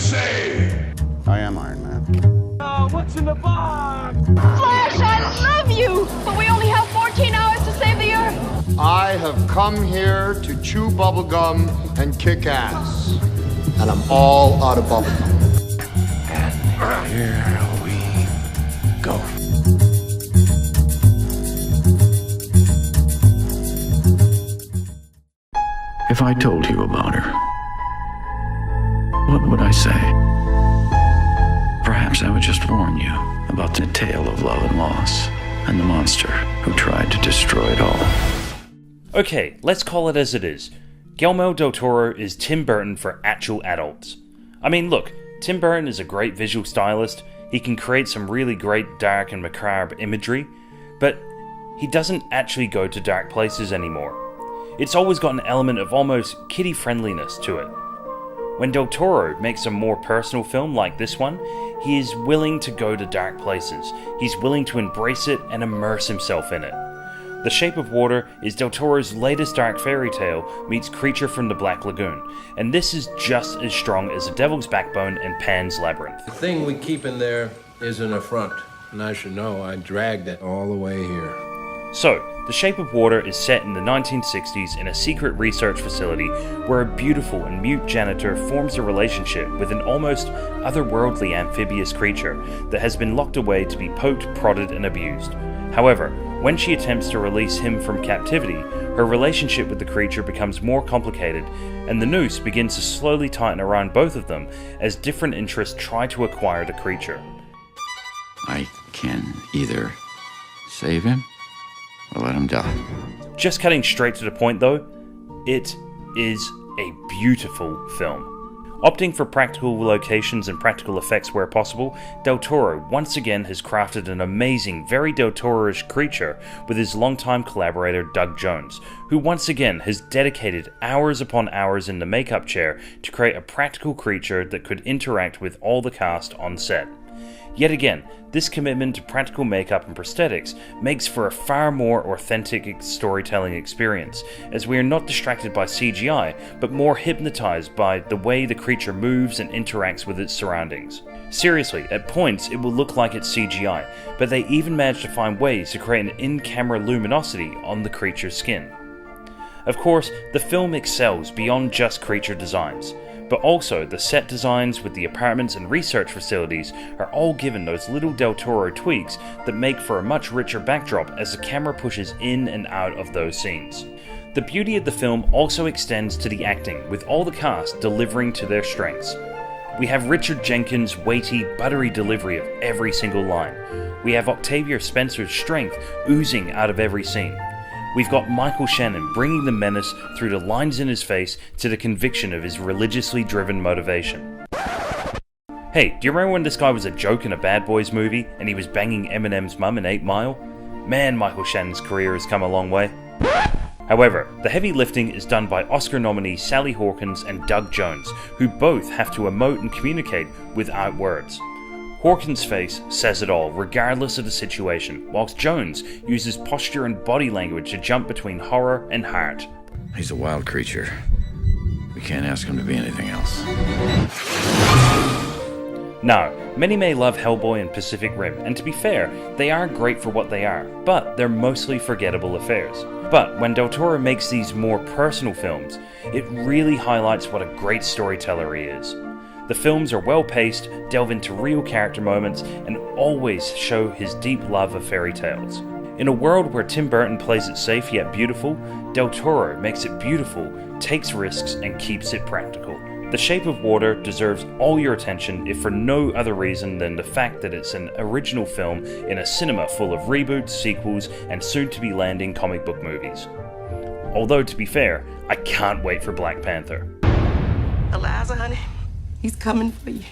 say? I am Iron Man. Oh, what's in the box? Flash, I love you, but we only have 14 hours to save the Earth. I have come here to chew bubblegum and kick ass. And I'm all out of bubblegum. And here we go. If I told you about her, what would I say? Perhaps I would just warn you about the tale of love and loss, and the monster who tried to destroy it all. Okay, let's call it as it is. Guillermo del Toro is Tim Burton for actual adults. I mean, look, Tim Burton is a great visual stylist, he can create some really great dark and macabre imagery, but he doesn't actually go to dark places anymore. It's always got an element of almost kiddy-friendliness to it. When Del Toro makes a more personal film like this one, he is willing to go to dark places. He's willing to embrace it and immerse himself in it. The Shape of Water is Del Toro's latest dark fairy tale meets Creature from the Black Lagoon, and this is just as strong as The Devil's Backbone and Pan's Labyrinth. The thing we keep in there is an affront, and I should know I dragged it all the way here. So, The Shape of Water is set in the 1960s in a secret research facility where a beautiful and mute janitor forms a relationship with an almost otherworldly amphibious creature that has been locked away to be poked, prodded, and abused. However, when she attempts to release him from captivity, her relationship with the creature becomes more complicated, and the noose begins to slowly tighten around both of them as different interests try to acquire the creature. I can either save him or let him die. Just cutting straight to the point though, it is a beautiful film. Opting for practical locations and practical effects where possible, Del Toro once again has crafted an amazing, very Del Toro-ish creature with his longtime collaborator Doug Jones, who once again has dedicated hours upon hours in the makeup chair to create a practical creature that could interact with all the cast on set. Yet again, this commitment to practical makeup and prosthetics makes for a far more authentic storytelling experience, as we are not distracted by CGI, but more hypnotized by the way the creature moves and interacts with its surroundings. Seriously, at points it will look like it's CGI, but they even manage to find ways to create an in-camera luminosity on the creature's skin. Of course, the film excels beyond just creature designs, but also the set designs with the apartments and research facilities are all given those little Del Toro tweaks that make for a much richer backdrop as the camera pushes in and out of those scenes. The beauty of the film also extends to the acting, with all the cast delivering to their strengths. We have Richard Jenkins' weighty, buttery delivery of every single line. We have Octavia Spencer's strength oozing out of every scene. We've got Michael Shannon bringing the menace through the lines in his face to the conviction of his religiously driven motivation. Hey, do you remember when this guy was a joke in a Bad Boys movie and he was banging Eminem's mum in 8 Mile? Man, Michael Shannon's career has come a long way. However, the heavy lifting is done by Oscar nominees Sally Hawkins and Doug Jones, who both have to emote and communicate without words. Hawkins' face says it all, regardless of the situation, whilst Jones uses posture and body language to jump between horror and heart. He's a wild creature. We can't ask him to be anything else. Now, many may love Hellboy and Pacific Rim, and to be fair, they are great for what they are, but they're mostly forgettable affairs. But when Del Toro makes these more personal films, it really highlights what a great storyteller he is. The films are well paced, delve into real character moments, and always show his deep love of fairy tales. In a world where Tim Burton plays it safe yet beautiful, Del Toro makes it beautiful, takes risks, and keeps it practical. The Shape of Water deserves all your attention if for no other reason than the fact that it's an original film in a cinema full of reboots, sequels, and soon-to-be landing comic book movies. Although, to be fair, I can't wait for Black Panther. Eliza, honey, he's coming for you.